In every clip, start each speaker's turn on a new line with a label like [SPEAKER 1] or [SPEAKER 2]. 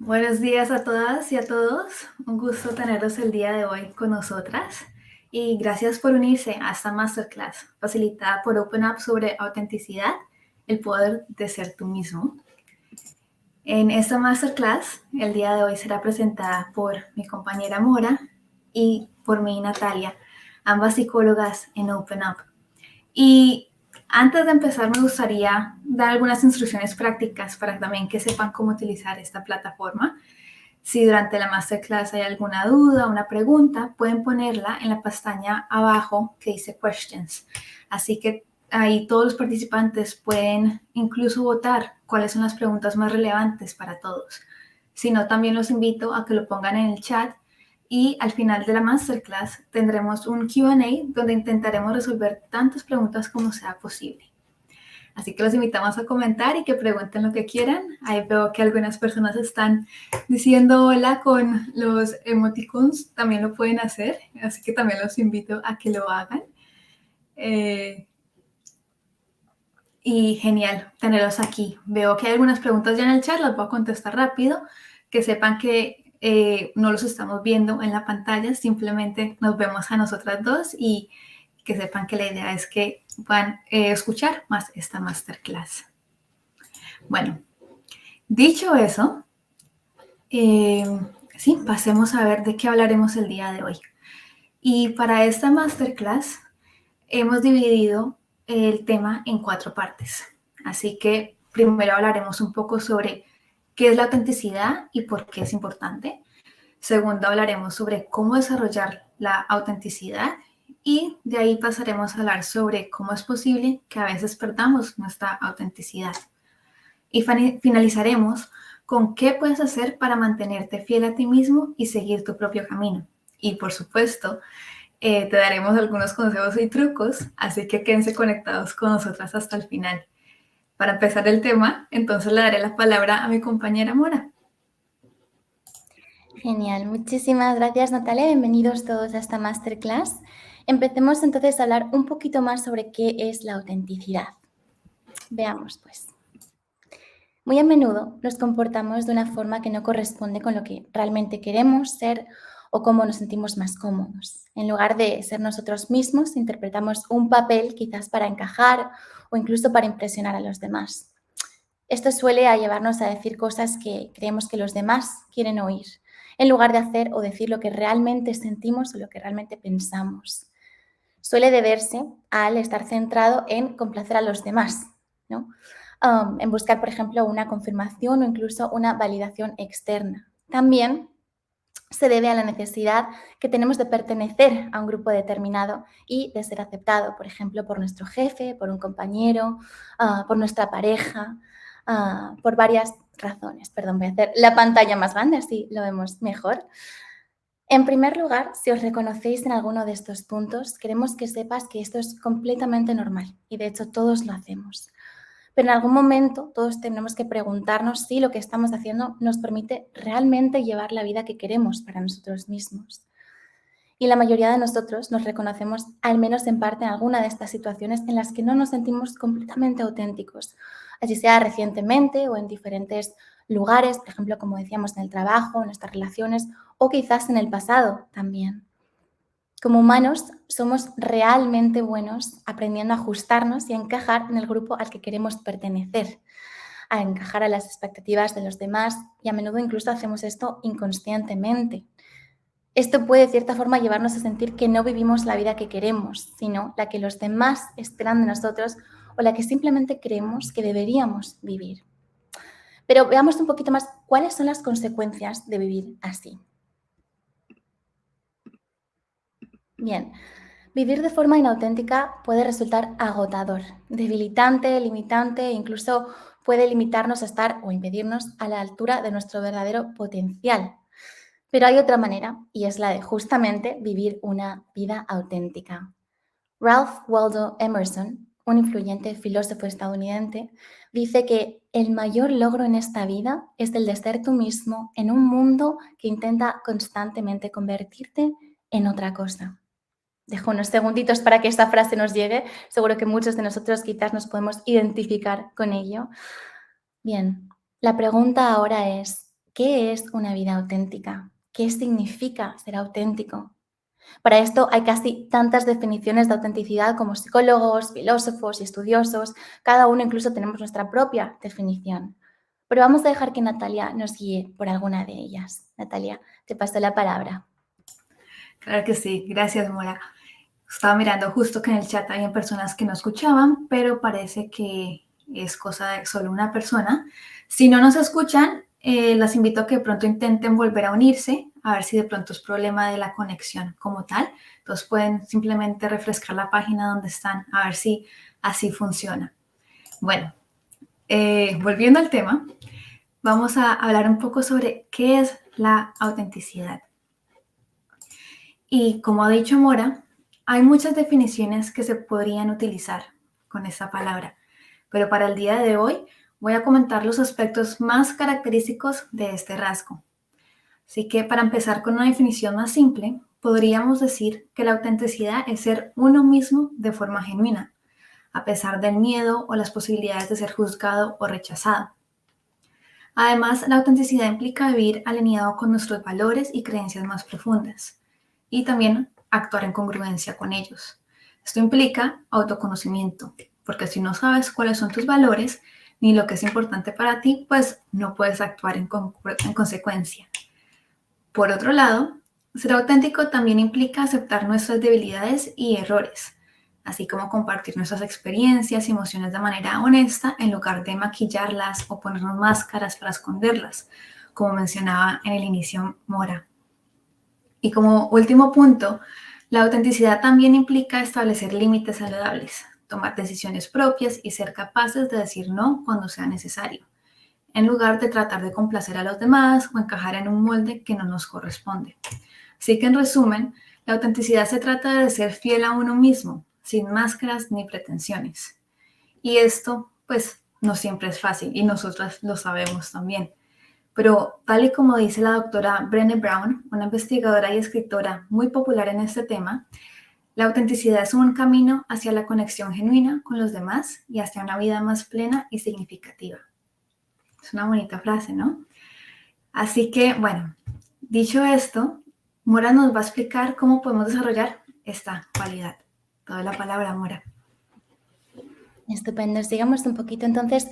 [SPEAKER 1] Buenos días a todas y a todos. Un gusto tenerlos el día de hoy con nosotras. Y gracias por unirse a esta masterclass facilitada por OpenUp sobre autenticidad, el poder de ser tú mismo. En esta masterclass, el día de hoy será presentada por mi compañera Mora y por mí, Natalia, ambas psicólogas en OpenUp. Y antes de empezar, me gustaría dar algunas instrucciones prácticas para también que sepan cómo utilizar esta plataforma. Si durante la masterclass hay alguna duda o una pregunta, pueden ponerla en la pestaña abajo que dice Questions. Así que ahí todos los participantes pueden incluso votar cuáles son las preguntas más relevantes para todos. Si no, también los invito a que lo pongan en el chat y al final de la masterclass tendremos un Q&A donde intentaremos resolver tantas preguntas como sea posible. Así que los invitamos a comentar y que pregunten lo que quieran. Ahí veo que algunas personas están diciendo hola con los emoticons, también lo pueden hacer, así que también los invito a que lo hagan. Y genial tenerlos aquí. Veo que hay algunas preguntas ya en el chat, las voy a contestar rápido, que sepan que no los estamos viendo en la pantalla, simplemente nos vemos a nosotras dos y que sepan que la idea es que puedan escuchar más esta masterclass. Bueno, dicho eso, sí, pasemos a ver de qué hablaremos el día de hoy. Y para esta masterclass hemos dividido el tema en 4 partes. Así que primero hablaremos un poco sobre qué es la autenticidad y por qué es importante. Segundo, hablaremos sobre cómo desarrollar la autenticidad y de ahí pasaremos a hablar sobre cómo es posible que a veces perdamos nuestra autenticidad. Y finalizaremos con qué puedes hacer para mantenerte fiel a ti mismo y seguir tu propio camino. Y por supuesto, te daremos algunos consejos y trucos, así que quédense conectados con nosotras hasta el final. Para empezar el tema, entonces le daré la palabra a mi compañera Mora.
[SPEAKER 2] Genial, muchísimas gracias Natalia, bienvenidos todos a esta masterclass. Empecemos entonces a hablar un poquito más sobre qué es la autenticidad. Veamos pues. Muy a menudo nos comportamos de una forma que no corresponde con lo que realmente queremos ser o cómo nos sentimos más cómodos. En lugar de ser nosotros mismos, interpretamos un papel quizás para encajar o incluso para impresionar a los demás. Esto suele llevarnos a decir cosas que creemos que los demás quieren oír, en lugar de hacer o decir lo que realmente sentimos o lo que realmente pensamos. Suele deberse al estar centrado en complacer a los demás, ¿no? En buscar, por ejemplo, una confirmación o incluso una validación externa. También se debe a la necesidad que tenemos de pertenecer a un grupo determinado y de ser aceptado, por ejemplo, por nuestro jefe, por un compañero, por nuestra pareja, por varias razones. Perdón, voy a hacer la pantalla más grande, así lo vemos mejor. En primer lugar, si os reconocéis en alguno de estos puntos, queremos que sepas que esto es completamente normal y de hecho todos lo hacemos. Pero en algún momento todos tenemos que preguntarnos si lo que estamos haciendo nos permite realmente llevar la vida que queremos para nosotros mismos. Y la mayoría de nosotros nos reconocemos al menos en parte en alguna de estas situaciones en las que no nos sentimos completamente auténticos, así sea recientemente o en diferentes lugares, por ejemplo, como decíamos, en el trabajo, en nuestras relaciones o quizás en el pasado también. Como humanos somos realmente buenos aprendiendo a ajustarnos y a encajar en el grupo al que queremos pertenecer, a encajar a las expectativas de los demás y a menudo incluso hacemos esto inconscientemente. Esto puede de cierta forma llevarnos a sentir que no vivimos la vida que queremos, sino la que los demás esperan de nosotros o la que simplemente creemos que deberíamos vivir. Pero veamos un poquito más cuáles son las consecuencias de vivir así. Bien, vivir de forma inauténtica puede resultar agotador, debilitante, limitante e incluso puede limitarnos a estar o impedirnos a la altura de nuestro verdadero potencial. Pero hay otra manera y es la de justamente vivir una vida auténtica. Ralph Waldo Emerson, un influyente filósofo estadounidense, dice que el mayor logro en esta vida es el de ser tú mismo en un mundo que intenta constantemente convertirte en otra cosa. Dejo unos segunditos para que esta frase nos llegue. Seguro que muchos de nosotros quizás nos podemos identificar con ello. Bien, la pregunta ahora es, ¿qué es una vida auténtica? ¿Qué significa ser auténtico? Para esto hay casi tantas definiciones de autenticidad como psicólogos, filósofos y estudiosos. Cada uno incluso tenemos nuestra propia definición. Pero vamos a dejar que Natalia nos guíe por alguna de ellas. Natalia, te paso la palabra.
[SPEAKER 1] Claro que sí, gracias, Mora. Estaba mirando justo que en el chat había personas que no escuchaban, pero parece que es cosa de solo una persona. Si no nos escuchan, las invito a que de pronto intenten volver a unirse, a ver si de pronto es problema de la conexión como tal. Entonces pueden simplemente refrescar la página donde están, a ver si así funciona. Bueno, volviendo al tema, vamos a hablar un poco sobre qué es la autenticidad. Y como ha dicho Mora, hay muchas definiciones que se podrían utilizar con esta palabra, pero para el día de hoy voy a comentar los aspectos más característicos de este rasgo. Así que para empezar con una definición más simple, podríamos decir que la autenticidad es ser uno mismo de forma genuina, a pesar del miedo o las posibilidades de ser juzgado o rechazado. Además, la autenticidad implica vivir alineado con nuestros valores y creencias más profundas y también actuar en congruencia con ellos. Esto implica autoconocimiento, porque si no sabes cuáles son tus valores ni lo que es importante para ti, pues no puedes actuar en consecuencia. Por otro lado, ser auténtico también implica aceptar nuestras debilidades y errores, así como compartir nuestras experiencias y emociones de manera honesta en lugar de maquillarlas o ponernos máscaras para esconderlas, como mencionaba en el inicio Mora. Y como último punto, la autenticidad también implica establecer límites saludables, tomar decisiones propias y ser capaces de decir no cuando sea necesario, en lugar de tratar de complacer a los demás o encajar en un molde que no nos corresponde. Así que en resumen, la autenticidad se trata de ser fiel a uno mismo, sin máscaras ni pretensiones. Y esto, pues, no siempre es fácil y nosotras lo sabemos también. Pero tal y como dice la doctora Brené Brown, una investigadora y escritora muy popular en este tema, la autenticidad es un camino hacia la conexión genuina con los demás y hacia una vida más plena y significativa. Es una bonita frase, ¿no? Así que, bueno, dicho esto, Mora nos va a explicar cómo podemos desarrollar esta cualidad. Toda la palabra, Mora.
[SPEAKER 2] Estupendo. Sigamos un poquito. Entonces,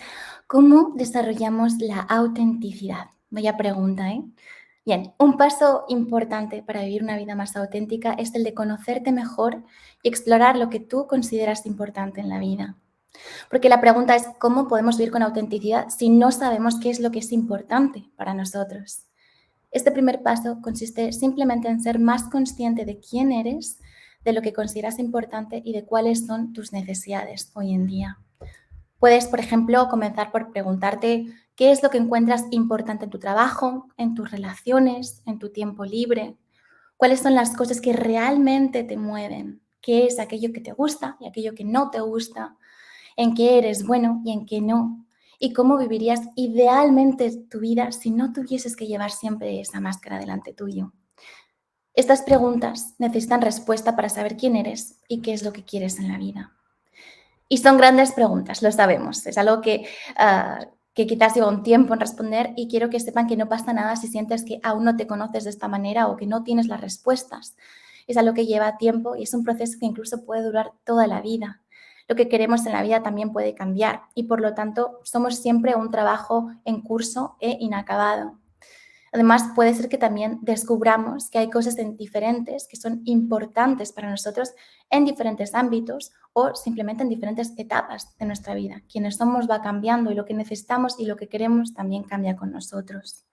[SPEAKER 2] ¿cómo desarrollamos la autenticidad? Vaya pregunta, ¿eh? Bien, un paso importante para vivir una vida más auténtica es el de conocerte mejor y explorar lo que tú consideras importante en la vida. Porque la pregunta es, ¿cómo podemos vivir con autenticidad si no sabemos qué es lo que es importante para nosotros? Este primer paso consiste simplemente en ser más consciente de quién eres, de lo que consideras importante y de cuáles son tus necesidades hoy en día. Puedes, por ejemplo, comenzar por preguntarte qué es lo que encuentras importante en tu trabajo, en tus relaciones, en tu tiempo libre, cuáles son las cosas que realmente te mueven, qué es aquello que te gusta y aquello que no te gusta, en qué eres bueno y en qué no, y cómo vivirías idealmente tu vida si no tuvieses que llevar siempre esa máscara delante tuyo. Estas preguntas necesitan respuesta para saber quién eres y qué es lo que quieres en la vida. Y son grandes preguntas, lo sabemos. Es algo que quizás lleva un tiempo en responder y quiero que sepan que no pasa nada si sientes que aún no te conoces de esta manera o que no tienes las respuestas. Es algo que lleva tiempo y es un proceso que incluso puede durar toda la vida. Lo que queremos en la vida también puede cambiar y por lo tanto somos siempre un trabajo en curso e inacabado. Además, puede ser que también descubramos que hay cosas diferentes que son importantes para nosotros en diferentes ámbitos o simplemente en diferentes etapas de nuestra vida. Quienes somos va cambiando y lo que necesitamos y lo que queremos también cambia con nosotros.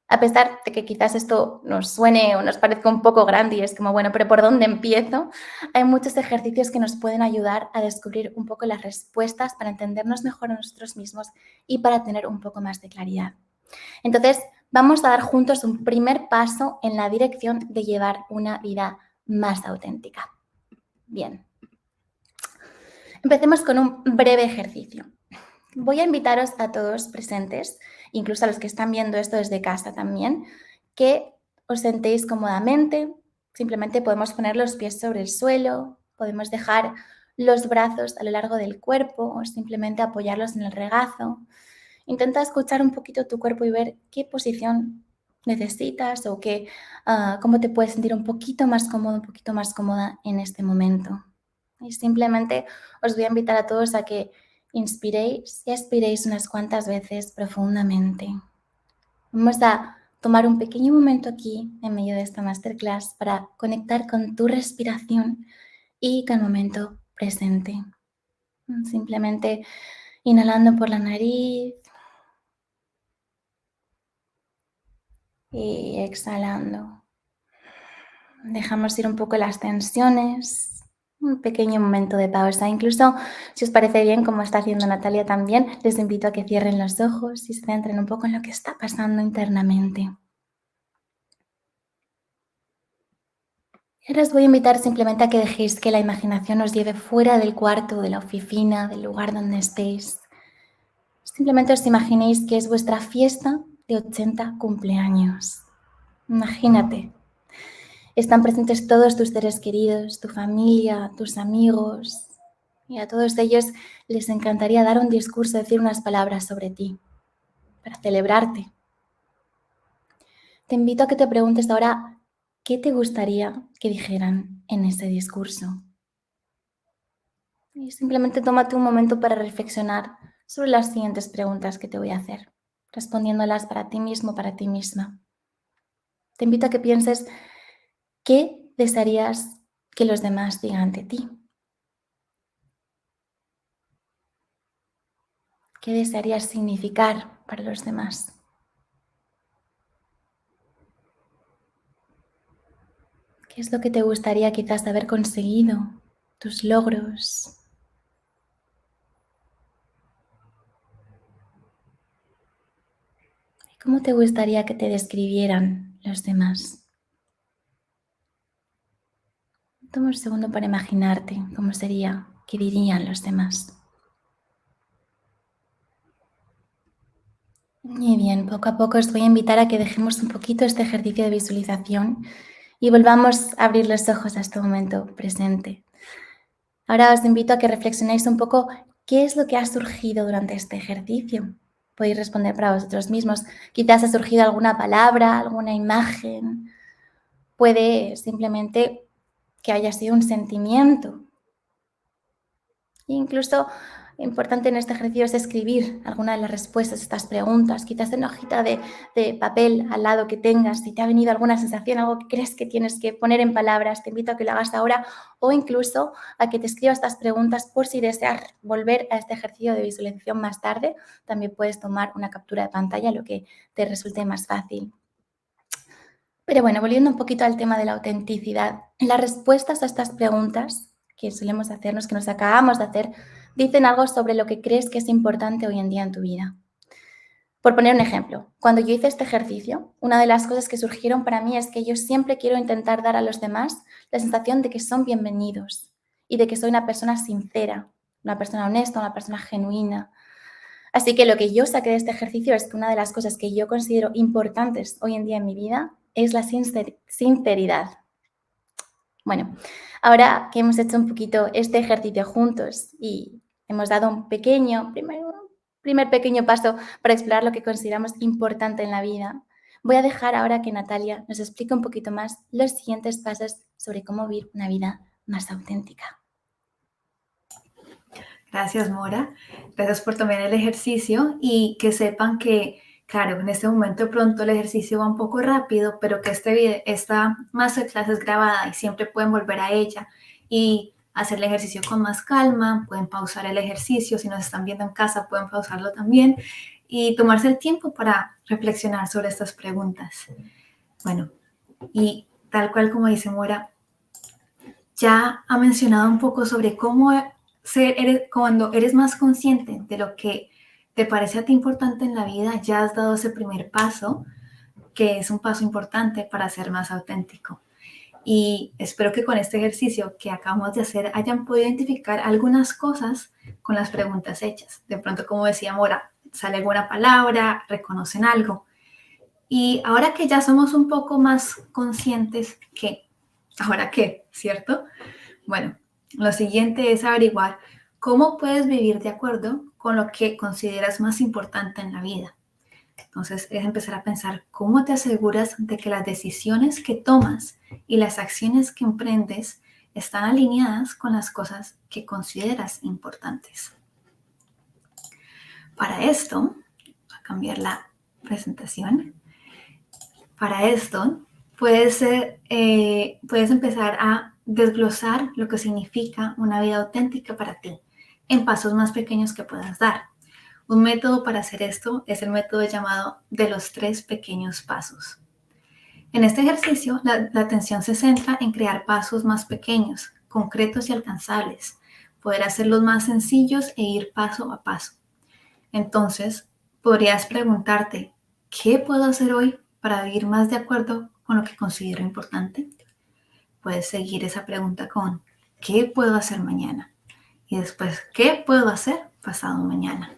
[SPEAKER 2] A pesar de que quizás esto nos suene o nos parezca un poco grande y es como, bueno, pero ¿por dónde empiezo? Hay muchos ejercicios que nos pueden ayudar a descubrir un poco las respuestas para entendernos mejor a nosotros mismos y para tener un poco más de claridad. Entonces, vamos a dar juntos un primer paso en la dirección de llevar una vida más auténtica. Bien. Empecemos con un breve ejercicio. Voy a invitaros a todos presentes, incluso a los que están viendo esto desde casa también, que os sentéis cómodamente. Simplemente podemos poner los pies sobre el suelo, podemos dejar los brazos a lo largo del cuerpo o simplemente apoyarlos en el regazo. Intenta escuchar un poquito tu cuerpo y ver qué posición necesitas o cómo te puedes sentir un poquito más cómodo, un poquito más cómoda en este momento. Y simplemente os voy a invitar a todos a que inspiréis y expiréis unas cuantas veces profundamente. Vamos a tomar un pequeño momento aquí en medio de esta masterclass para conectar con tu respiración y con el momento presente. Simplemente inhalando por la nariz y exhalando. Dejamos ir un poco las tensiones, un pequeño momento de pausa. Incluso, si os parece bien, como está haciendo Natalia también, les invito a que cierren los ojos y se centren un poco en lo que está pasando internamente. Ahora os voy a invitar simplemente a que dejéis que la imaginación os lleve fuera del cuarto, de la oficina, del lugar donde estéis. Simplemente os imaginéis que es vuestra fiesta de 80 cumpleaños. Imagínate. Están presentes todos tus seres queridos, tu familia, tus amigos, y a todos ellos les encantaría dar un discurso, decir unas palabras sobre ti, para celebrarte. Te invito a que te preguntes ahora, ¿qué te gustaría que dijeran en ese discurso? Y simplemente tómate un momento para reflexionar sobre las siguientes preguntas que te voy a hacer, respondiéndolas para ti mismo, para ti misma. Te invito a que pienses, ¿qué desearías que los demás digan de ti? ¿Qué desearías significar para los demás? ¿Qué es lo que te gustaría quizás haber conseguido? Tus logros. ¿Cómo te gustaría que te describieran los demás? Toma un segundo para imaginarte cómo sería, qué dirían los demás. Muy bien, poco a poco os voy a invitar a que dejemos un poquito este ejercicio de visualización y volvamos a abrir los ojos a este momento presente. Ahora os invito a que reflexionéis un poco qué es lo que ha surgido durante este ejercicio. Podéis responder para vosotros mismos. Quizás ha surgido alguna palabra, alguna imagen. Puede simplemente que haya sido un sentimiento. E incluso importante en este ejercicio es escribir alguna de las respuestas a estas preguntas, quizás en una hojita de papel al lado que tengas, si te ha venido alguna sensación, algo que crees que tienes que poner en palabras, te invito a que lo hagas ahora o incluso a que te escribas estas preguntas por si deseas volver a este ejercicio de visualización más tarde. También puedes tomar una captura de pantalla, lo que te resulte más fácil. Pero bueno, volviendo un poquito al tema de la autenticidad, las respuestas a estas preguntas que solemos hacernos, que nos acabamos de hacer, dicen algo sobre lo que crees que es importante hoy en día en tu vida. Por poner un ejemplo, cuando yo hice este ejercicio, una de las cosas que surgieron para mí es que yo siempre quiero intentar dar a los demás la sensación de que son bienvenidos y de que soy una persona sincera, una persona honesta, una persona genuina. Así que lo que yo saqué de este ejercicio es que una de las cosas que yo considero importantes hoy en día en mi vida es la sinceridad. Bueno, ahora que hemos hecho un poquito este ejercicio juntos y hemos dado un primer pequeño paso para explorar lo que consideramos importante en la vida, voy a dejar ahora que Natalia nos explique un poquito más los siguientes pasos sobre cómo vivir una vida más auténtica.
[SPEAKER 1] Gracias, Mora. Gracias por tomar el ejercicio y que sepan que, claro, en este momento de pronto el ejercicio va un poco rápido, pero que esta masterclass es grabada y siempre pueden volver a ella y hacer el ejercicio con más calma, pueden pausar el ejercicio, si nos están viendo en casa pueden pausarlo también y tomarse el tiempo para reflexionar sobre estas preguntas. Bueno, y tal cual como dice Mora, ya ha mencionado un poco sobre cómo cuando eres más consciente de lo que te parece a ti importante en la vida, ya has dado ese primer paso, que es un paso importante para ser más auténtico. Y espero que con este ejercicio que acabamos de hacer hayan podido identificar algunas cosas con las preguntas hechas. De pronto, como decía Mora, sale alguna palabra, reconocen algo. Y ahora que ya somos un poco más conscientes, ¿qué? ¿Ahora qué? ¿Cierto? Bueno, lo siguiente es averiguar ¿Cómo puedes vivir de acuerdo con lo que consideras más importante en la vida? Entonces es empezar a pensar cómo te aseguras de que las decisiones que tomas y las acciones que emprendes están alineadas con las cosas que consideras importantes. Para esto, voy a cambiar la presentación. Para esto, puedes empezar a desglosar lo que significa una vida auténtica para ti en pasos más pequeños que puedas dar. Un método para hacer esto es el método llamado de los 3 pequeños pasos. En este ejercicio, la atención se centra en crear pasos más pequeños, concretos y alcanzables, poder hacerlos más sencillos e ir paso a paso. Entonces, podrías preguntarte, ¿qué puedo hacer hoy para vivir más de acuerdo con lo que considero importante? Puedes seguir esa pregunta con, ¿qué puedo hacer mañana? Y después, ¿qué puedo hacer pasado mañana?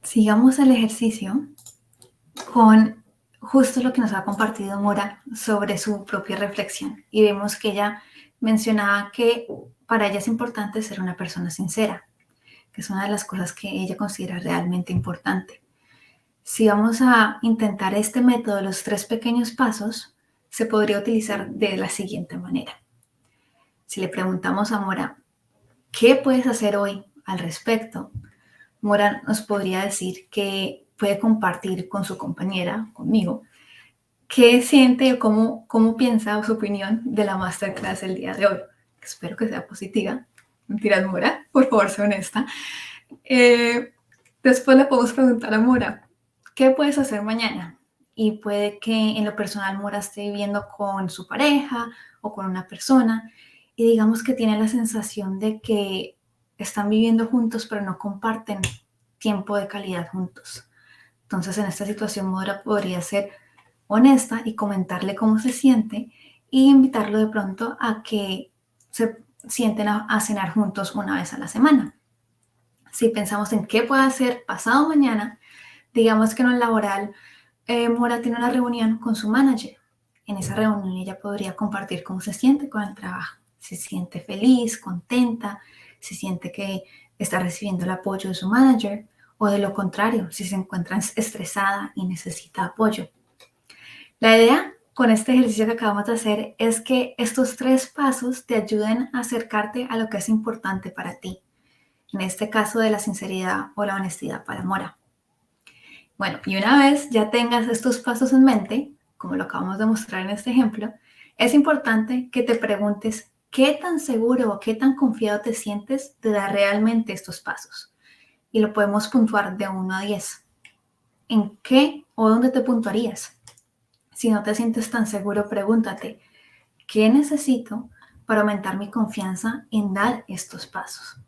[SPEAKER 1] Sigamos el ejercicio con justo lo que nos ha compartido Mora sobre su propia reflexión. Y vemos que ella mencionaba que para ella es importante ser una persona sincera, que es una de las cosas que ella considera realmente importante. Si vamos a intentar este método de los 3 pequeños pasos, se podría utilizar de la siguiente manera. Si le preguntamos a Mora, ¿qué puedes hacer hoy al respecto? Mora nos podría decir que puede compartir con su compañera, conmigo, qué siente o cómo piensa o su opinión de la masterclass el día de hoy. Espero que sea positiva. Mentiras, Mora, por favor, sé honesta. Después le podemos preguntar a Mora, ¿qué puedes hacer mañana? Y puede que en lo personal Mora esté viviendo con su pareja o con una persona y digamos que tiene la sensación de que están viviendo juntos pero no comparten tiempo de calidad juntos. Entonces en esta situación Mora podría ser honesta y comentarle cómo se siente y invitarlo de pronto a que se sienten a cenar juntos una vez a la semana. Si pensamos en qué puede hacer pasado mañana, digamos que en lo laboral, Mora tiene una reunión con su manager. En esa reunión ella podría compartir cómo se siente con el trabajo. Se siente feliz, contenta, se siente que está recibiendo el apoyo de su manager o de lo contrario, si se encuentra estresada y necesita apoyo. La idea con este ejercicio que acabamos de hacer es que estos 3 pasos te ayuden a acercarte a lo que es importante para ti. En este caso de la sinceridad o la honestidad para Mora. Bueno, y una vez ya tengas estos pasos en mente, como lo acabamos de mostrar en este ejemplo, es importante que te preguntes qué tan seguro o qué tan confiado te sientes de dar realmente estos pasos. Y lo podemos puntuar de 1 a 10. ¿En qué o dónde te puntuarías? Si no te sientes tan seguro, pregúntate, ¿qué necesito para aumentar mi confianza en dar estos pasos?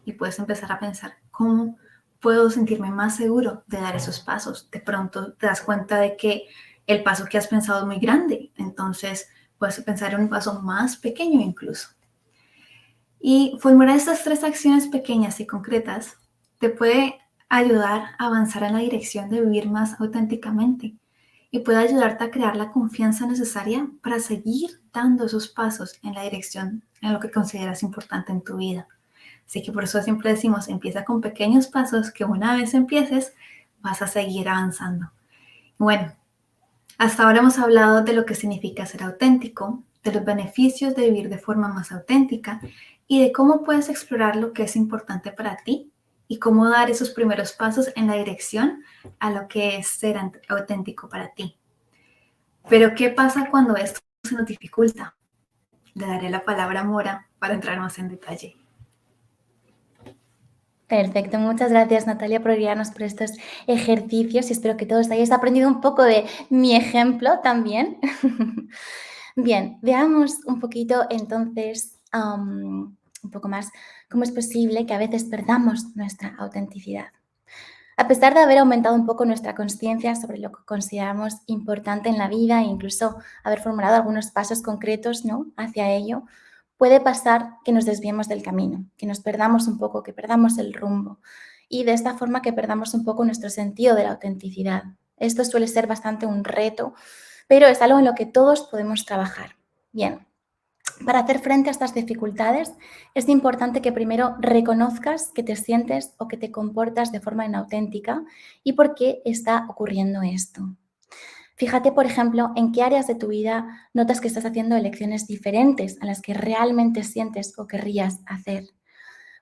[SPEAKER 1] Y puedes empezar a pensar, ¿cómo puedo sentirme más seguro de dar esos pasos? De pronto te das cuenta de que el paso que has pensado es muy grande, entonces puedes pensar en un paso más pequeño incluso. Y formular estas 3 acciones pequeñas y concretas te puede ayudar a avanzar en la dirección de vivir más auténticamente y puede ayudarte a crear la confianza necesaria para seguir dando esos pasos en la dirección en lo que consideras importante en tu vida. Así que por eso siempre decimos, empieza con pequeños pasos que una vez empieces, vas a seguir avanzando. Bueno, hasta ahora hemos hablado de lo que significa ser auténtico, de los beneficios de vivir de forma más auténtica y de cómo puedes explorar lo que es importante para ti y cómo dar esos primeros pasos en la dirección a lo que es ser auténtico para ti. Pero, ¿qué pasa cuando esto se nos dificulta? Le daré la palabra a Mora para entrar más en detalle.
[SPEAKER 2] Perfecto, muchas gracias Natalia por guiarnos por estos ejercicios y espero que todos hayáis aprendido un poco de mi ejemplo también. Bien, veamos un poquito entonces, un poco más, cómo es posible que a veces perdamos nuestra autenticidad. A pesar de haber aumentado un poco nuestra conciencia sobre lo que consideramos importante en la vida e incluso haber formulado algunos pasos concretos, ¿no?, hacia ello, puede pasar que nos desviemos del camino, que nos perdamos un poco, que perdamos el rumbo y de esta forma que perdamos un poco nuestro sentido de la autenticidad. Esto suele ser bastante un reto, pero es algo en lo que todos podemos trabajar. Bien, Para hacer frente a estas dificultades, es importante que primero reconozcas que te sientes o que te comportas de forma inauténtica y por qué está ocurriendo esto. Fíjate, por ejemplo, en qué áreas de tu vida notas que estás haciendo elecciones diferentes a las que realmente sientes o querrías hacer.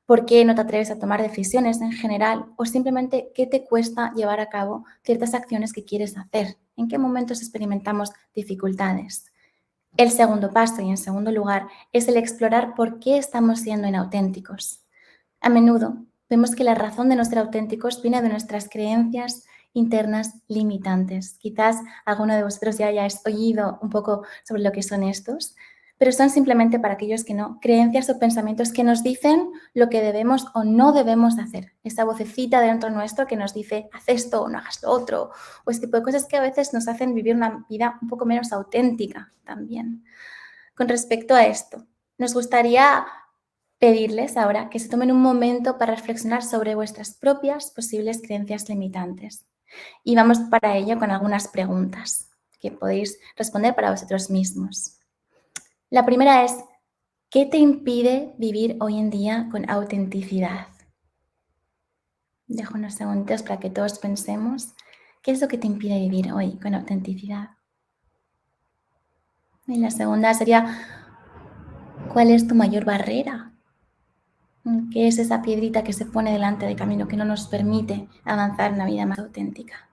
[SPEAKER 2] ¿Por qué no te atreves a tomar decisiones en general? O simplemente, ¿qué te cuesta llevar a cabo ciertas acciones que quieres hacer? ¿En qué momentos experimentamos dificultades? El segundo paso y en segundo lugar es el explorar por qué estamos siendo inauténticos. A menudo vemos que la razón de no ser auténticos viene de nuestras creencias internas limitantes. Quizás alguno de vosotros ya hayáis oído un poco sobre lo que son estos, pero son simplemente, para aquellos que no, creencias o pensamientos que nos dicen lo que debemos o no debemos hacer. Esa vocecita dentro nuestro que nos dice, haz esto o no hagas lo otro, o este tipo de cosas que a veces nos hacen vivir una vida un poco menos auténtica también. Con respecto a esto, nos gustaría pedirles ahora que se tomen un momento para reflexionar sobre vuestras propias posibles creencias limitantes. Y vamos para ello con algunas preguntas que podéis responder para vosotros mismos. La primera es, ¿qué te impide vivir hoy en día con autenticidad? Dejo unos segundos para que todos pensemos, ¿qué es lo que te impide vivir hoy con autenticidad? Y la segunda sería, ¿cuál es tu mayor barrera? ¿Qué es esa piedrita que se pone delante del camino que no nos permite avanzar en una vida más auténtica?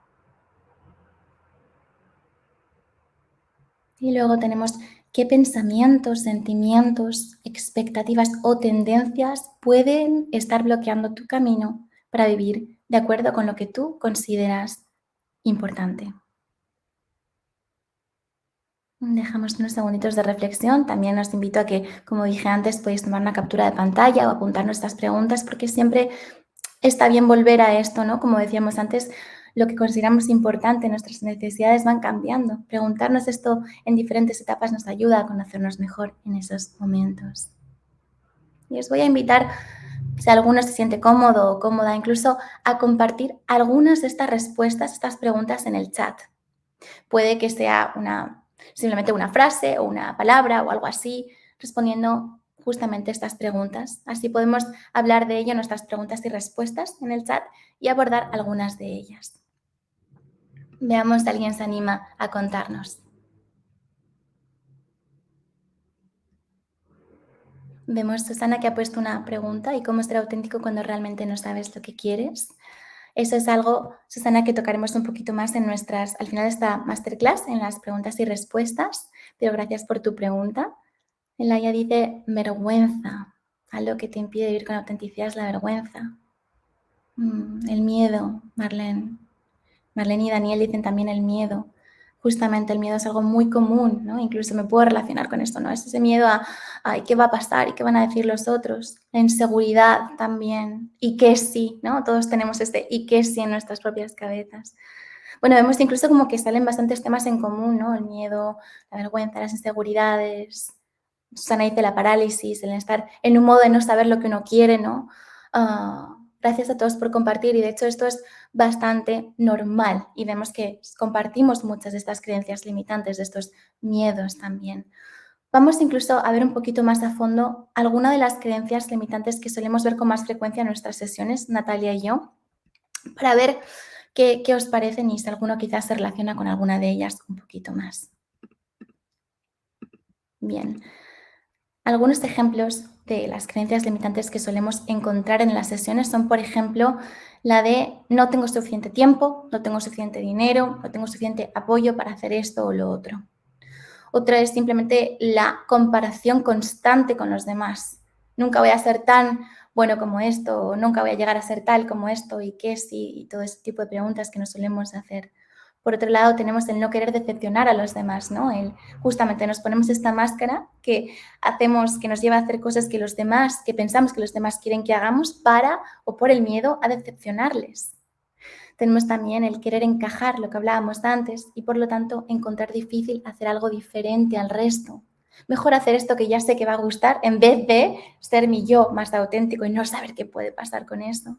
[SPEAKER 2] Y luego tenemos qué pensamientos, sentimientos, expectativas o tendencias pueden estar bloqueando tu camino para vivir de acuerdo con lo que tú consideras importante. Dejamos unos segunditos de reflexión. También os invito a que, como dije antes, podéis tomar una captura de pantalla o apuntar nuestras preguntas porque siempre está bien volver a esto, ¿no? Como decíamos antes, lo que consideramos importante, nuestras necesidades van cambiando. Preguntarnos esto en diferentes etapas nos ayuda a conocernos mejor en esos momentos. Y os voy a invitar, si alguno se siente cómodo o cómoda, incluso a compartir algunas de estas respuestas, estas preguntas en el chat. Puede que sea simplemente una frase o una palabra o algo así, respondiendo justamente estas preguntas. Así podemos hablar de ello en nuestras preguntas y respuestas en el chat y abordar algunas de ellas. Veamos si alguien se anima a contarnos. Vemos Susana que ha puesto una pregunta, ¿y cómo ser auténtico cuando realmente no sabes lo que quieres? Eso es algo, Susana, que tocaremos un poquito más al final de esta masterclass, en las preguntas y respuestas, pero gracias por tu pregunta. Elaya dice vergüenza. Algo que te impide vivir con autenticidad es la vergüenza. El miedo, Marlene. Marlene y Daniel dicen también el miedo. Justamente el miedo es algo muy común, ¿no? Incluso me puedo relacionar con esto, ¿no? Es ese miedo a, ay, ¿qué va a pasar? ¿Y qué van a decir los otros? La inseguridad también. ¿Y qué sí? ¿No? Todos tenemos este ¿y qué sí? En nuestras propias cabezas. Bueno, vemos incluso como que salen bastantes temas en común, ¿no? El miedo, la vergüenza, las inseguridades. Susana dice la parálisis, el estar en un modo de no saber lo que uno quiere, ¿no? Gracias a todos por compartir y de hecho esto es bastante normal y vemos que compartimos muchas de estas creencias limitantes, de estos miedos también. Vamos incluso a ver un poquito más a fondo alguna de las creencias limitantes que solemos ver con más frecuencia en nuestras sesiones, Natalia y yo, para ver qué os parecen y si alguno quizás se relaciona con alguna de ellas un poquito más. Bien. Algunos ejemplos de las creencias limitantes que solemos encontrar en las sesiones son, por ejemplo, la de no tengo suficiente tiempo, no tengo suficiente dinero, no tengo suficiente apoyo para hacer esto o lo otro. Otra es simplemente la comparación constante con los demás. Nunca voy a ser tan bueno como esto, o nunca voy a llegar a ser tal como esto, y qué sí, y todo ese tipo de preguntas que nos solemos hacer. Por otro lado, tenemos el no querer decepcionar a los demás, ¿no? Justamente nos ponemos esta máscara que hacemos, que nos lleva a hacer cosas que los demás, que pensamos que los demás quieren que hagamos para o por el miedo a decepcionarles. Tenemos también el querer encajar, lo que hablábamos antes, y por lo tanto encontrar difícil hacer algo diferente al resto. Mejor hacer esto que ya sé que va a gustar en vez de ser mi yo más auténtico y no saber qué puede pasar con eso.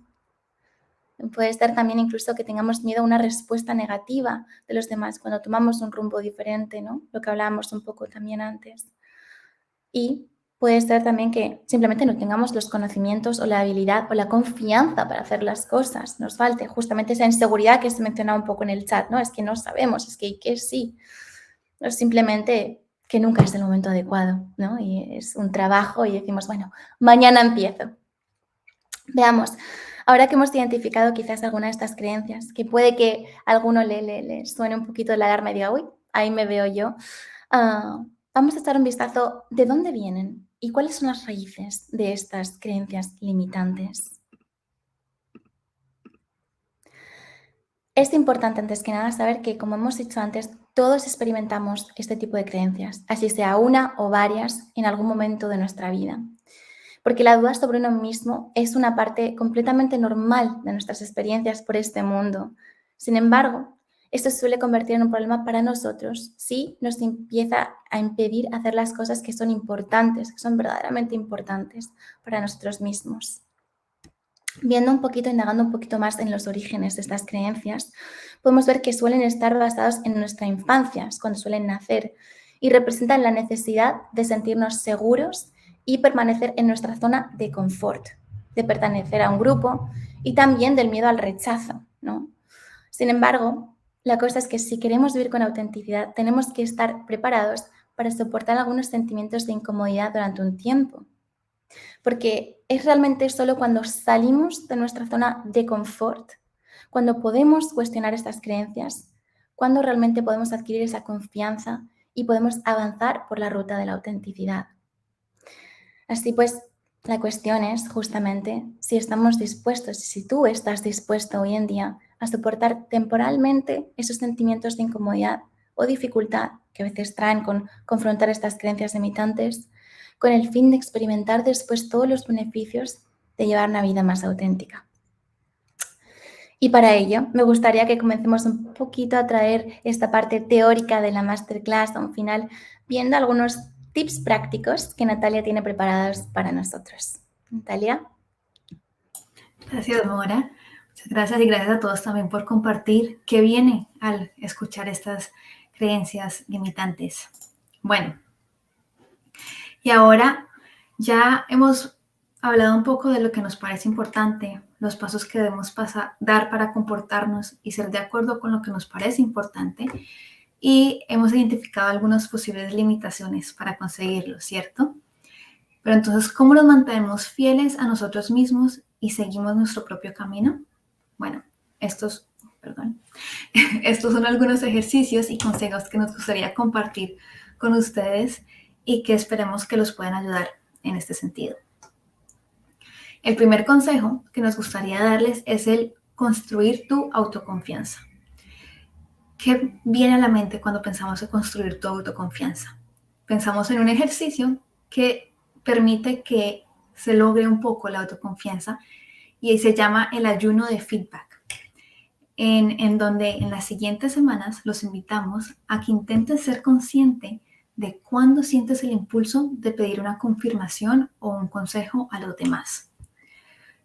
[SPEAKER 2] Puede estar también incluso que tengamos miedo a una respuesta negativa de los demás cuando tomamos un rumbo diferente, ¿no? Lo que hablábamos un poco también antes. Y puede ser también que simplemente no tengamos los conocimientos o la habilidad o la confianza para hacer las cosas. Nos falte justamente esa inseguridad que se mencionaba un poco en el chat, ¿no? Es que no sabemos, es que sí. O simplemente que nunca es el momento adecuado, ¿no? Y es un trabajo y decimos, bueno, mañana empiezo. Veamos, ahora que hemos identificado quizás alguna de estas creencias, que puede que a alguno le suene un poquito la alarma y diga, uy, ahí me veo yo, vamos a echar un vistazo de dónde vienen y cuáles son las raíces de estas creencias limitantes. Es importante antes que nada saber que, como hemos dicho antes, todos experimentamos este tipo de creencias, así sea una o varias en algún momento de nuestra vida. Porque la duda sobre uno mismo es una parte completamente normal de nuestras experiencias por este mundo. Sin embargo, esto se suele convertir en un problema para nosotros si nos empieza a impedir hacer las cosas que son importantes, que son verdaderamente importantes para nosotros mismos. Viendo un poquito, indagando un poquito más en los orígenes de estas creencias, podemos ver que suelen estar basados en nuestra infancia, es cuando suelen nacer, y representan la necesidad de sentirnos seguros y permanecer en nuestra zona de confort, de pertenecer a un grupo y también del miedo al rechazo, ¿no? Sin embargo, la cosa es que si queremos vivir con autenticidad, tenemos que estar preparados para soportar algunos sentimientos de incomodidad durante un tiempo. Porque es realmente solo cuando salimos de nuestra zona de confort, cuando podemos cuestionar estas creencias, cuando realmente podemos adquirir esa confianza y podemos avanzar por la ruta de la autenticidad. Así pues, la cuestión es justamente si estamos dispuestos, si tú estás dispuesto hoy en día a soportar temporalmente esos sentimientos de incomodidad o dificultad que a veces traen con confrontar estas creencias limitantes, con el fin de experimentar después todos los beneficios de llevar una vida más auténtica. Y para ello, me gustaría que comencemos un poquito a traer esta parte teórica de la masterclass a un final, viendo algunos tips prácticos que Natalia tiene preparados para nosotros. Natalia.
[SPEAKER 1] Gracias, Mora. Muchas gracias y gracias a todos también por compartir qué viene al escuchar estas creencias limitantes. Bueno, y ahora ya hemos hablado un poco de lo que nos parece importante, los pasos que debemos dar para comportarnos y ser de acuerdo con lo que nos parece importante. Y hemos identificado algunas posibles limitaciones para conseguirlo, ¿cierto? Pero entonces, ¿cómo nos mantenemos fieles a nosotros mismos y seguimos nuestro propio camino? Bueno, estos son algunos ejercicios y consejos que nos gustaría compartir con ustedes y que esperemos que los puedan ayudar en este sentido. El primer consejo que nos gustaría darles es el construir tu autoconfianza. ¿Qué viene a la mente cuando pensamos en construir tu autoconfianza? Pensamos en un ejercicio que permite que se logre un poco la autoconfianza y se llama el ayuno de feedback, en donde en las siguientes semanas los invitamos a que intenten ser consciente de cuándo sientes el impulso de pedir una confirmación o un consejo a los demás.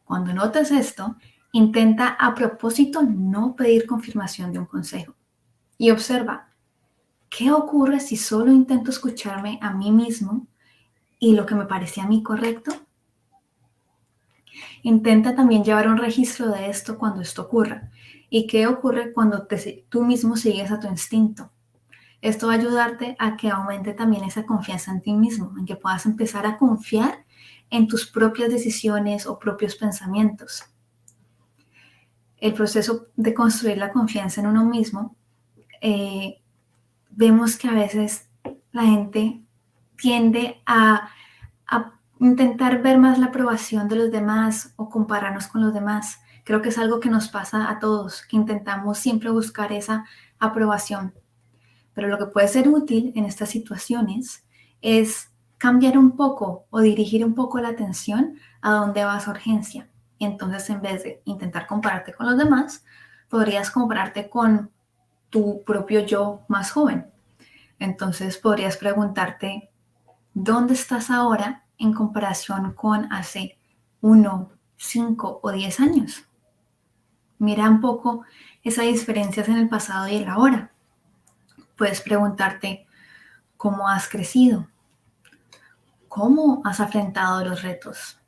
[SPEAKER 1] Cuando notes esto, intenta a propósito no pedir confirmación de un consejo y observa qué ocurre si solo intento escucharme a mí mismo y lo que me parece a mí correcto. Intenta también llevar un registro de esto cuando esto ocurra y qué ocurre cuando tú mismo sigues a tu instinto. Esto va a ayudarte a que aumente también esa confianza en ti mismo, en que puedas empezar a confiar en tus propias decisiones o propios pensamientos. El proceso de construir la confianza en uno mismo, vemos que a veces la gente tiende a intentar ver más la aprobación de los demás o compararnos con los demás. Creo que es algo que nos pasa a todos, que intentamos siempre buscar esa aprobación. Pero lo que puede ser útil en estas situaciones es cambiar un poco o dirigir un poco la atención a dónde va esa urgencia. Y entonces, en vez de intentar compararte con los demás, podrías compararte con tu propio yo más joven. Entonces podrías preguntarte, ¿dónde estás ahora en comparación con hace 1, 5 o 10 años? Mira un poco esas diferencias en el pasado y el ahora. Puedes preguntarte, ¿cómo has crecido? cómo has afrontado los retos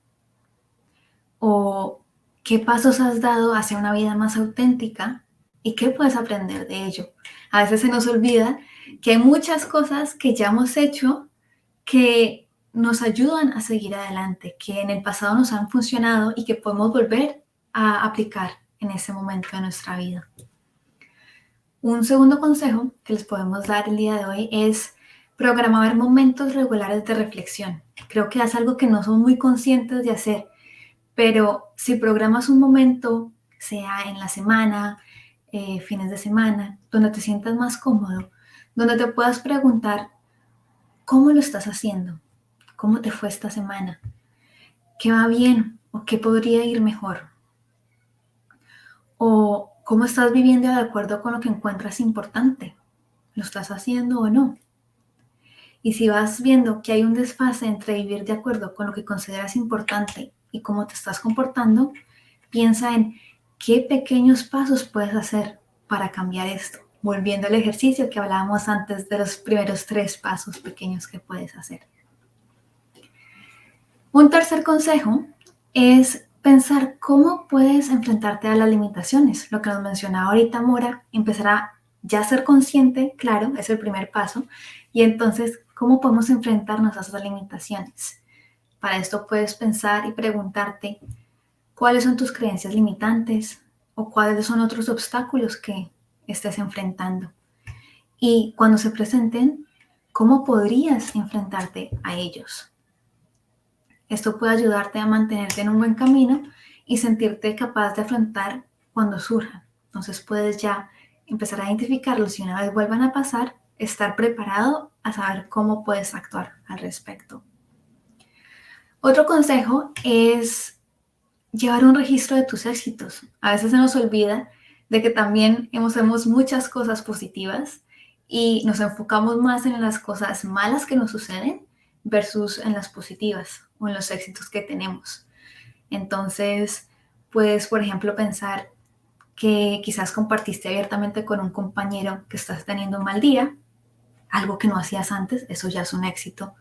[SPEAKER 1] o qué pasos has dado hacia una vida más auténtica y qué puedes aprender de ello. A veces se nos olvida que hay muchas cosas que ya hemos hecho que nos ayudan a seguir adelante, que en el pasado nos han funcionado y que podemos volver a aplicar en ese momento de nuestra vida. Un segundo consejo que les podemos dar el día de hoy es programar momentos regulares de reflexión. Creo que es algo que no somos muy conscientes de hacer, pero si programas un momento, sea en la semana, fines de semana, donde te sientas más cómodo, donde te puedas preguntar cómo lo estás haciendo, cómo te fue esta semana, qué va bien o qué podría ir mejor, o cómo estás viviendo de acuerdo con lo que encuentras importante, lo estás haciendo o no. Y si vas viendo que hay un desfase entre vivir de acuerdo con lo que consideras importante y cómo te estás comportando, piensa en qué pequeños pasos puedes hacer para cambiar esto. Volviendo al ejercicio que hablábamos antes de los primeros 3 pasos pequeños que puedes hacer. Un tercer consejo es pensar cómo puedes enfrentarte a las limitaciones. Lo que nos mencionaba ahorita Mora, empezar a ya ser consciente, claro, es el primer paso. Y entonces, ¿cómo podemos enfrentarnos a esas limitaciones? Para esto puedes pensar y preguntarte cuáles son tus creencias limitantes o cuáles son otros obstáculos que estés enfrentando. Y cuando se presenten, ¿cómo podrías enfrentarte a ellos? Esto puede ayudarte a mantenerte en un buen camino y sentirte capaz de afrontar cuando surjan. Entonces puedes ya empezar a identificarlos y una vez vuelvan a pasar, estar preparado a saber cómo puedes actuar al respecto. Otro consejo es llevar un registro de tus éxitos. A veces se nos olvida de que también hacemos muchas cosas positivas y nos enfocamos más en las cosas malas que nos suceden versus en las positivas o en los éxitos que tenemos. Entonces, puedes, por ejemplo, pensar que quizás compartiste abiertamente con un compañero que estás teniendo un mal día, algo que no hacías antes, eso ya es un éxito.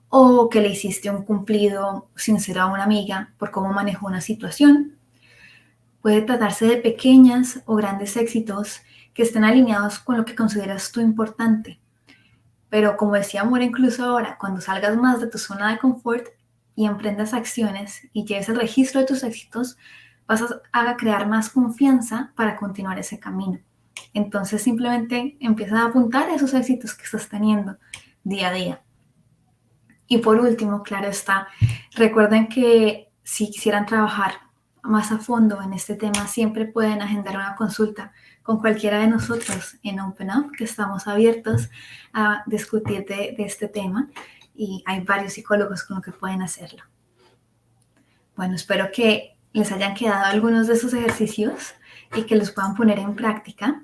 [SPEAKER 1] O que le hiciste un cumplido sincero a una amiga por cómo manejó una situación. Puede tratarse de pequeñas o grandes éxitos que estén alineados con lo que consideras tú importante. Pero como decía Mora incluso ahora, cuando salgas más de tu zona de confort y emprendas acciones y lleves el registro de tus éxitos, vas a crear más confianza para continuar ese camino. Entonces simplemente empieza a apuntar a esos éxitos que estás teniendo día a día. Y por último, claro está, recuerden que si quisieran trabajar más a fondo en este tema, siempre pueden agendar una consulta con cualquiera de nosotros en OpenUp, que estamos abiertos a discutir de este tema y hay varios psicólogos con los que pueden hacerlo. Bueno, espero que les hayan quedado algunos de esos ejercicios y que los puedan poner en práctica.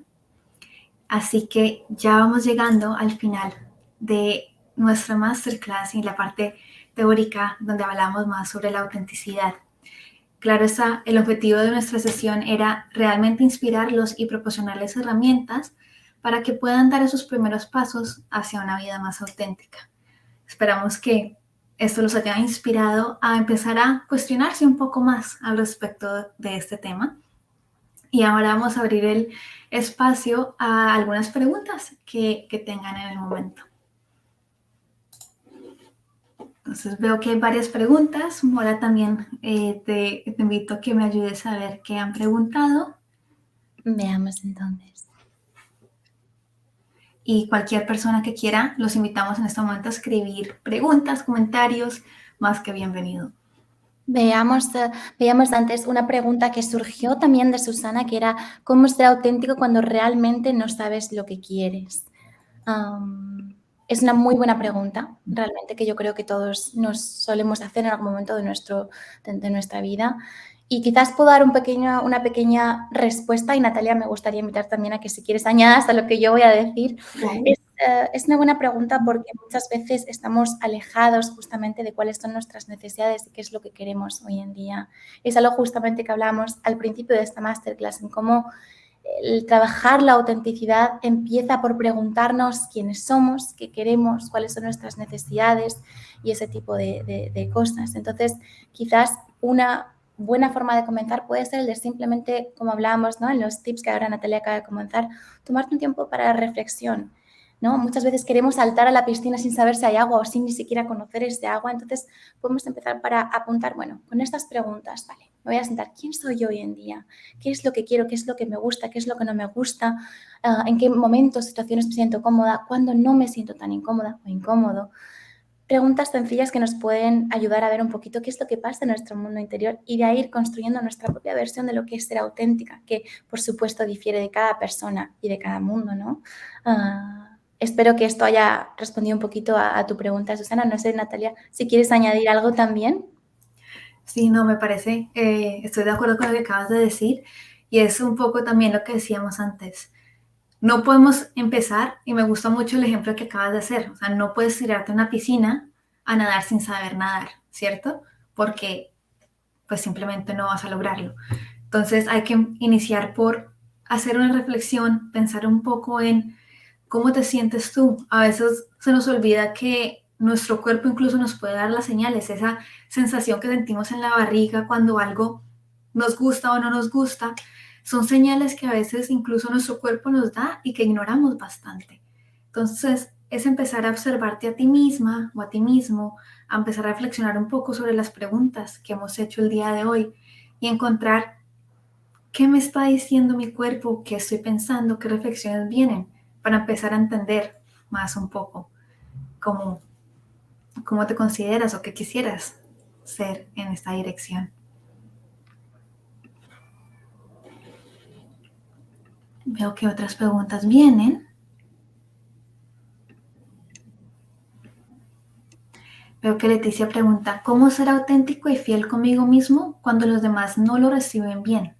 [SPEAKER 1] Así que ya vamos llegando al final de nuestra masterclass y la parte teórica donde hablamos más sobre la autenticidad. Claro está, el objetivo de nuestra sesión era realmente inspirarlos y proporcionarles herramientas para que puedan dar esos primeros pasos hacia una vida más auténtica. Esperamos que esto los haya inspirado a empezar a cuestionarse un poco más al respecto de este tema. Y ahora vamos a abrir el espacio a algunas preguntas que tengan en el momento. Entonces veo que hay varias preguntas. Mora, también te invito a que me ayudes a ver qué han preguntado.
[SPEAKER 2] Veamos entonces.
[SPEAKER 1] Y cualquier persona que quiera, los invitamos en este momento a escribir preguntas, comentarios, más que bienvenido.
[SPEAKER 2] Veíamos antes una pregunta que surgió también de Susana, que era ¿cómo ser auténtico cuando realmente no sabes lo que quieres? Es una muy buena pregunta, realmente, que yo creo que todos nos solemos hacer en algún momento de nuestra vida. Y quizás puedo dar una pequeña respuesta y Natalia, me gustaría invitar también a que si quieres añadas a lo que yo voy a decir.
[SPEAKER 1] Claro.
[SPEAKER 2] Es una buena pregunta porque muchas veces estamos alejados justamente de cuáles son nuestras necesidades y qué es lo que queremos hoy en día. Es algo justamente que hablamos al principio de esta masterclass, en cómo el trabajar la autenticidad empieza por preguntarnos quiénes somos, qué queremos, cuáles son nuestras necesidades y ese tipo de cosas. Entonces, quizás una buena forma de comenzar puede ser el de simplemente, como hablábamos, ¿no?, en los tips que ahora Natalia acaba de comenzar, tomarte un tiempo para reflexión, ¿no? Muchas veces queremos saltar a la piscina sin saber si hay agua o sin ni siquiera conocer ese agua. Entonces, podemos empezar para apuntar, bueno, con estas preguntas, vale, me voy a sentar, ¿quién soy yo hoy en día? ¿Qué es lo que quiero? ¿Qué es lo que me gusta? ¿Qué es lo que no me gusta? ¿En qué momentos, situaciones me siento cómoda? ¿Cuándo no me siento tan incómoda o incómodo? Preguntas sencillas que nos pueden ayudar a ver un poquito qué es lo que pasa en nuestro mundo interior y de ahí ir construyendo nuestra propia versión de lo que es ser auténtica, que por supuesto difiere de cada persona y de cada mundo, ¿no? Espero que esto haya respondido un poquito a tu pregunta, Susana. No sé, Natalia, si quieres añadir algo también.
[SPEAKER 1] Sí, no, me parece, estoy de acuerdo con lo que acabas de decir y es un poco también lo que decíamos antes. No podemos empezar, y me gusta mucho el ejemplo que acabas de hacer, o sea, no puedes tirarte a una piscina a nadar sin saber nadar, ¿cierto? Porque pues simplemente no vas a lograrlo. Entonces hay que iniciar por hacer una reflexión, pensar un poco en cómo te sientes tú. A veces se nos olvida que nuestro cuerpo incluso nos puede dar las señales, esa sensación que sentimos en la barriga cuando algo nos gusta o no nos gusta, son señales que a veces incluso nuestro cuerpo nos da y que ignoramos bastante. Entonces, es empezar a observarte a ti misma o a ti mismo, a empezar a reflexionar un poco sobre las preguntas que hemos hecho el día de hoy y encontrar qué me está diciendo mi cuerpo, qué estoy pensando, qué reflexiones vienen, para empezar a entender más un poco cómo, cómo te consideras o qué quisieras ser en esta dirección. Veo que otras preguntas vienen. Veo que Leticia pregunta, ¿cómo ser auténtico y fiel conmigo mismo cuando los demás no lo reciben bien?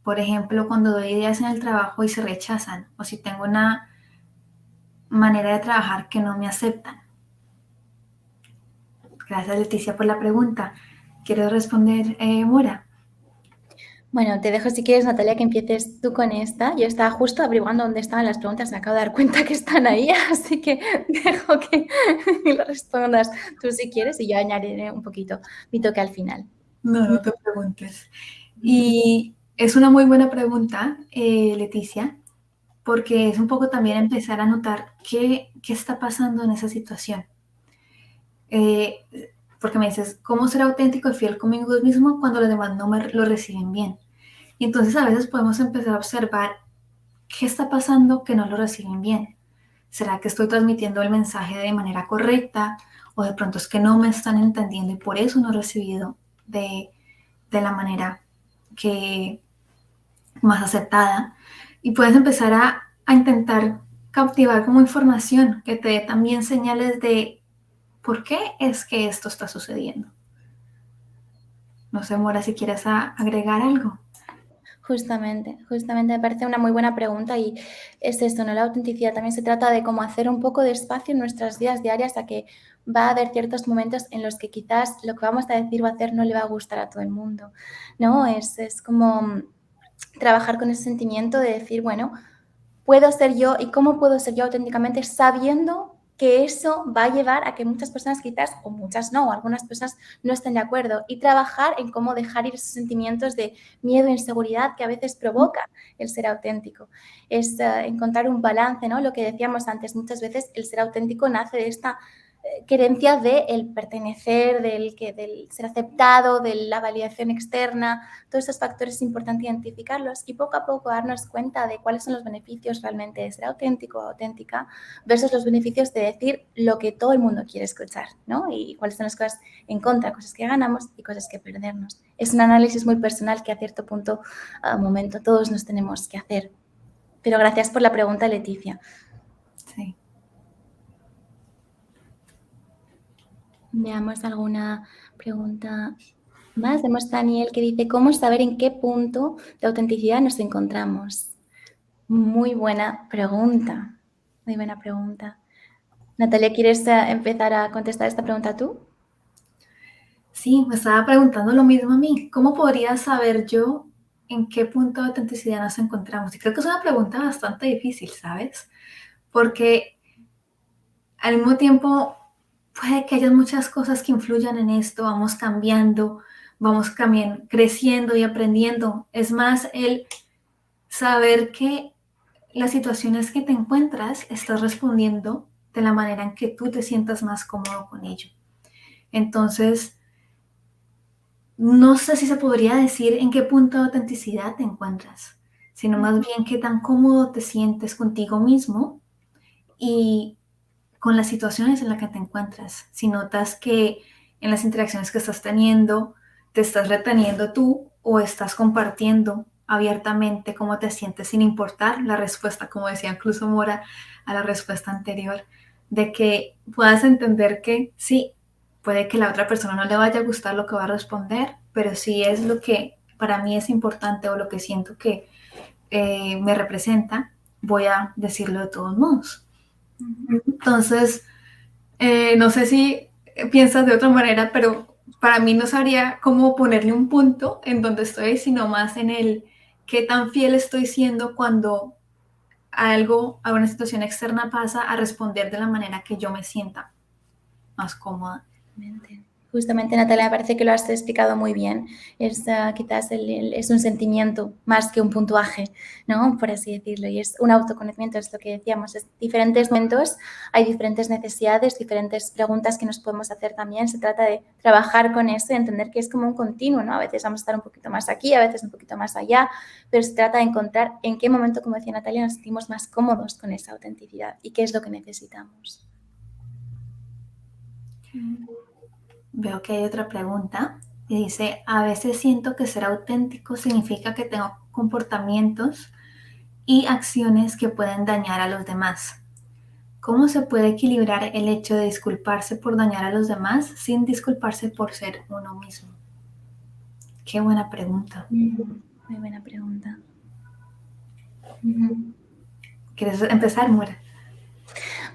[SPEAKER 1] Por ejemplo, cuando doy ideas en el trabajo y se rechazan, o si tengo una manera de trabajar que no me aceptan. Gracias, Leticia, por la pregunta. ¿Quieres responder, Mora?
[SPEAKER 2] Bueno, te dejo si quieres, Natalia, que empieces tú con esta. Yo estaba justo averiguando dónde estaban las preguntas, me acabo de dar cuenta que están ahí, así que dejo que lo respondas tú si quieres y yo añadiré un poquito mi toque al final.
[SPEAKER 1] No, no te preguntes. Y es una muy buena pregunta, Leticia, porque es un poco también empezar a notar qué está pasando en esa situación. Porque me dices, ¿cómo ser auténtico y fiel conmigo mismo cuando los demás no me lo reciben bien? Y entonces a veces podemos empezar a observar qué está pasando que no lo reciben bien. ¿Será que estoy transmitiendo el mensaje de manera correcta? ¿O de pronto es que no me están entendiendo y por eso no he recibido de la manera que más aceptada? Y puedes empezar a intentar cautivar como información que te dé también señales de por qué es que esto está sucediendo. No sé, Mora, si quieres agregar algo.
[SPEAKER 2] Justamente me parece una muy buena pregunta y es esto, ¿no? La autenticidad también se trata de cómo hacer un poco de espacio en nuestras vidas diarias a que va a haber ciertos momentos en los que quizás lo que vamos a decir o hacer no le va a gustar a todo el mundo, ¿no? Es como trabajar con ese sentimiento de decir, bueno, puedo ser yo y cómo puedo ser yo auténticamente sabiendo que eso va a llevar a que muchas personas quizás, o muchas no, o algunas personas no estén de acuerdo y trabajar en cómo dejar ir esos sentimientos de miedo e inseguridad que a veces provoca el ser auténtico. Es encontrar un balance, ¿no? Lo que decíamos antes, muchas veces el ser auténtico nace de esta querencia de el pertenecer, del ser aceptado, de la validación externa. Todos esos factores es importante identificarlos y poco a poco darnos cuenta de cuáles son los beneficios realmente de ser auténtico o auténtica versus los beneficios de decir lo que todo el mundo quiere escuchar, ¿no? Y cuáles son las cosas en contra, cosas que ganamos y cosas que perdernos. Es un análisis muy personal que a cierto punto, a momento, todos nos tenemos que hacer. Pero gracias por la pregunta, Leticia.
[SPEAKER 1] Sí.
[SPEAKER 2] Veamos alguna pregunta más. Vemos a Daniel que dice, ¿cómo saber en qué punto de autenticidad nos encontramos? Muy buena pregunta, muy buena pregunta. Natalia, ¿quieres empezar a contestar esta pregunta tú?
[SPEAKER 1] Sí, me estaba preguntando lo mismo a mí. ¿Cómo podría saber yo en qué punto de autenticidad nos encontramos. Y creo que es una pregunta bastante difícil, ¿sabes? Porque al mismo tiempo puede que haya muchas cosas que influyan en esto, vamos creciendo y aprendiendo. Es más el saber que las situaciones que te encuentras estás respondiendo de la manera en que tú te sientas más cómodo con ello. Entonces, no sé si se podría decir en qué punto de autenticidad te encuentras, sino más bien qué tan cómodo te sientes contigo mismo y con las situaciones en las que te encuentras. Si notas que en las interacciones que estás teniendo, te estás reteniendo tú o estás compartiendo abiertamente cómo te sientes sin importar la respuesta, como decía incluso Mora a la respuesta anterior, de que puedas entender que sí, puede que la otra persona no le vaya a gustar lo que va a responder, pero si es lo que para mí es importante o lo que siento que me representa, voy a decirlo de todos modos. Entonces, no sé si piensas de otra manera, pero para mí no sabría cómo ponerle un punto en donde estoy, sino más en el qué tan fiel estoy siendo cuando a una situación externa pasa a responder de la manera que yo me sienta más cómoda.
[SPEAKER 2] Justamente, Natalia, me parece que lo has explicado muy bien. Es quizás es un sentimiento más que un puntuaje, ¿no? Por así decirlo. Y es un autoconocimiento, es lo que decíamos. Es diferentes momentos, hay diferentes necesidades, diferentes preguntas que nos podemos hacer también. Se trata de trabajar con eso y entender que es como un continuo, ¿no? A veces vamos a estar un poquito más aquí, a veces un poquito más allá, pero se trata de encontrar en qué momento, como decía Natalia, nos sentimos más cómodos con esa autenticidad y qué es lo que necesitamos.
[SPEAKER 1] Veo que hay otra pregunta y dice, a veces siento que ser auténtico significa que tengo comportamientos y acciones que pueden dañar a los demás. ¿Cómo se puede equilibrar el hecho de disculparse por dañar a los demás sin disculparse por ser uno mismo? Qué buena pregunta.
[SPEAKER 2] Muy buena pregunta.
[SPEAKER 1] ¿Quieres empezar, Mora?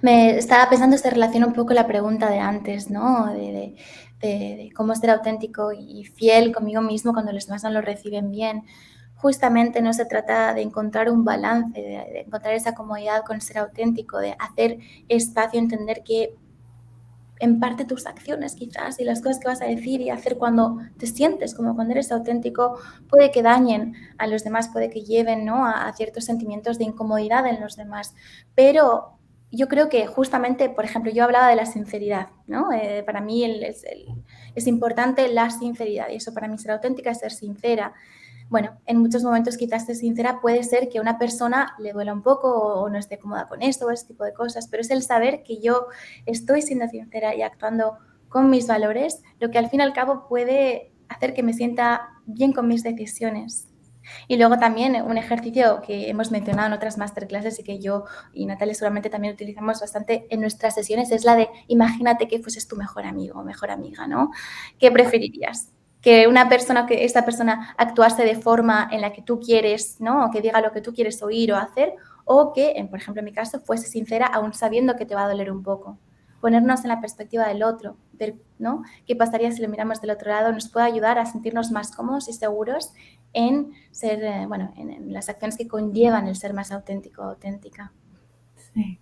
[SPEAKER 2] Me estaba pensando, se relaciona un poco la pregunta de antes, ¿no? De cómo ser auténtico y fiel conmigo mismo cuando los demás no lo reciben bien. Justamente no se trata de encontrar un balance, de encontrar esa comodidad con ser auténtico, de hacer espacio, entender que en parte tus acciones quizás y las cosas que vas a decir y hacer cuando te sientes como cuando eres auténtico puede que dañen a los demás, puede que lleven, ¿no? a ciertos sentimientos de incomodidad en los demás, pero yo creo que justamente, por ejemplo, yo hablaba de la sinceridad, ¿no? Para mí es importante la sinceridad y eso para mí ser auténtica es ser sincera. Bueno, en muchos momentos quizás ser sincera puede ser que a una persona le duela un poco o no esté cómoda con esto o ese tipo de cosas, pero es el saber que yo estoy siendo sincera y actuando con mis valores, lo que al fin y al cabo puede hacer que me sienta bien con mis decisiones. Y luego también un ejercicio que hemos mencionado en otras masterclasses y que yo y Natalia seguramente también utilizamos bastante en nuestras sesiones es la de imagínate que fueses tu mejor amigo o mejor amiga, ¿no? ¿Qué preferirías? Que esta persona actuase de forma en la que tú quieres, ¿no? O que diga lo que tú quieres oír o hacer, o que, por ejemplo, en mi caso, fuese sincera aún sabiendo que te va a doler un poco. Ponernos en la perspectiva del otro, ver, ¿no? ¿Qué pasaría si lo miramos del otro lado? Nos puede ayudar a sentirnos más cómodos y seguros en ser, en las acciones que conllevan el ser más auténtico o auténtica.
[SPEAKER 1] Sí.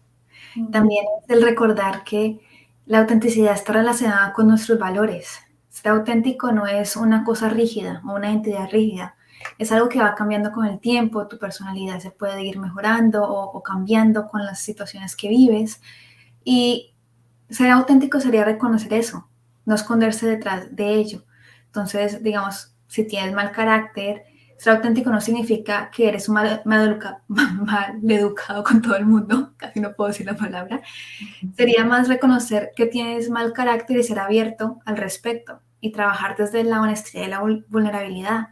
[SPEAKER 1] También es el recordar que la autenticidad está relacionada con nuestros valores. Ser auténtico no es una cosa rígida o una identidad rígida. Es algo que va cambiando con el tiempo, tu personalidad se puede ir mejorando o cambiando con las situaciones que vives. Y ser auténtico sería reconocer eso, no esconderse detrás de ello. Entonces, digamos, si tienes mal carácter, ser auténtico no significa que eres mal educado con todo el mundo, casi no puedo decir la palabra. Sería más reconocer que tienes mal carácter y ser abierto al respecto y trabajar desde la honestidad y la vulnerabilidad.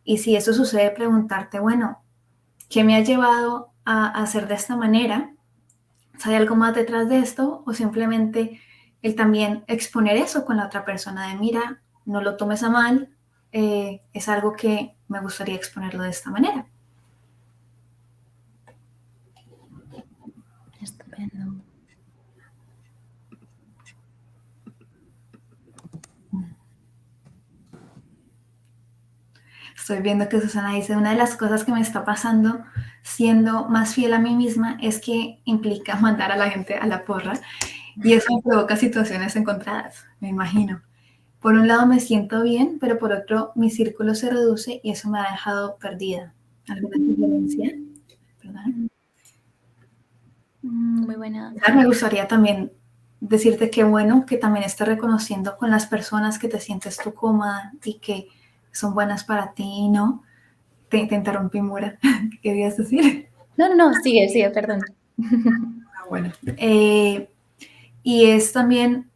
[SPEAKER 1] Y si eso sucede, preguntarte, bueno, ¿qué me ha llevado a hacer de esta manera? ¿Hay algo más detrás de esto? O simplemente el también exponer eso con la otra persona de, mira, no lo tomes a mal, es algo que me gustaría exponerlo de esta manera.
[SPEAKER 2] Estupendo.
[SPEAKER 1] Estoy viendo que Susana dice, una de las cosas que me está pasando siendo más fiel a mí misma es que implica mandar a la gente a la porra y eso me provoca situaciones encontradas, me imagino. Por un lado me siento bien, pero por otro mi círculo se reduce y eso me ha dejado perdida. ¿Alguna sugerencia? ¿Perdón?
[SPEAKER 2] Muy buena.
[SPEAKER 1] Me gustaría también decirte que bueno que también estés reconociendo con las personas que te sientes tú cómoda y que son buenas para ti y no. Te interrumpí, Mura. ¿Qué querías decir?
[SPEAKER 2] No, sigue, perdón.
[SPEAKER 1] Bueno. Y es también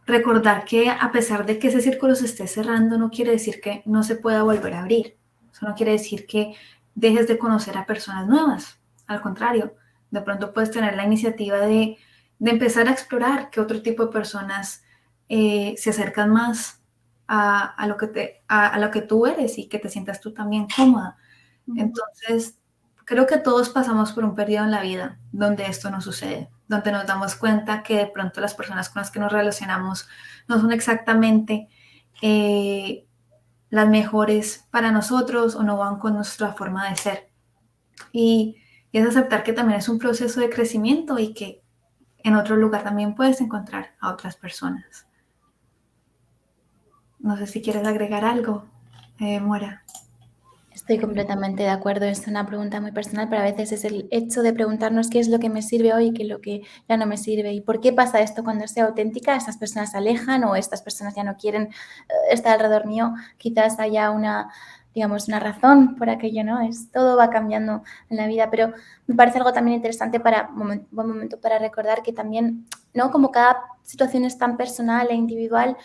[SPEAKER 1] recordar que a pesar de que ese círculo se esté cerrando, no quiere decir que no se pueda volver a abrir. Eso no quiere decir que dejes de conocer a personas nuevas. Al contrario, de pronto puedes tener la iniciativa de empezar a explorar qué otro tipo de personas se acercan más a lo que tú eres y que te sientas tú también cómoda. Entonces, creo que todos pasamos por un periodo en la vida donde esto no sucede, donde nos damos cuenta que de pronto las personas con las que nos relacionamos no son exactamente las mejores para nosotros o no van con nuestra forma de ser. Y es aceptar que también es un proceso de crecimiento y que en otro lugar también puedes encontrar a otras personas. No sé si quieres agregar algo, Mora.
[SPEAKER 2] Estoy completamente de acuerdo, es una pregunta muy personal, pero a veces es el hecho de preguntarnos qué es lo que me sirve hoy y qué es lo que ya no me sirve y por qué pasa esto cuando sea auténtica, estas personas se alejan o estas personas ya no quieren estar alrededor mío, quizás haya una, digamos, una razón por aquello, ¿no? Todo va cambiando en la vida, pero me parece algo también interesante buen momento para recordar que también, ¿no? Como cada situación es tan personal e individual,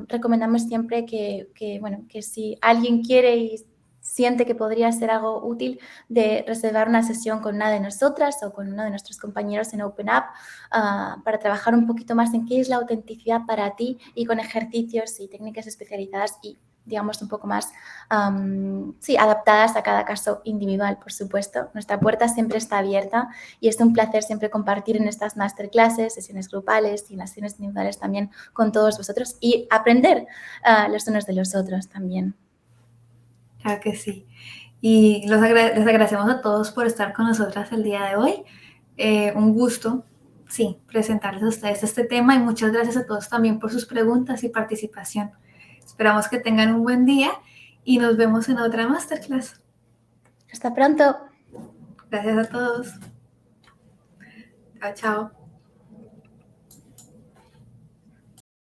[SPEAKER 2] recomendamos siempre bueno, que si alguien quiere y siente que podría ser algo útil de reservar una sesión con una de nosotras o con uno de nuestros compañeros en Open Up para trabajar un poquito más en qué es la autenticidad para ti y con ejercicios y técnicas especializadas y digamos un poco más adaptadas a cada caso individual, por supuesto. Nuestra puerta siempre está abierta y es un placer siempre compartir en estas masterclasses, sesiones grupales y en las sesiones individuales también con todos vosotros y aprender los unos de los otros también.
[SPEAKER 1] Claro que sí. Y les agradecemos a todos por estar con nosotras el día de hoy. Un gusto, sí, presentarles a ustedes este tema y muchas gracias a todos también por sus preguntas y participación. Esperamos que tengan un buen día y nos vemos en otra masterclass.
[SPEAKER 2] Hasta pronto.
[SPEAKER 1] Gracias a todos. Chao, chao.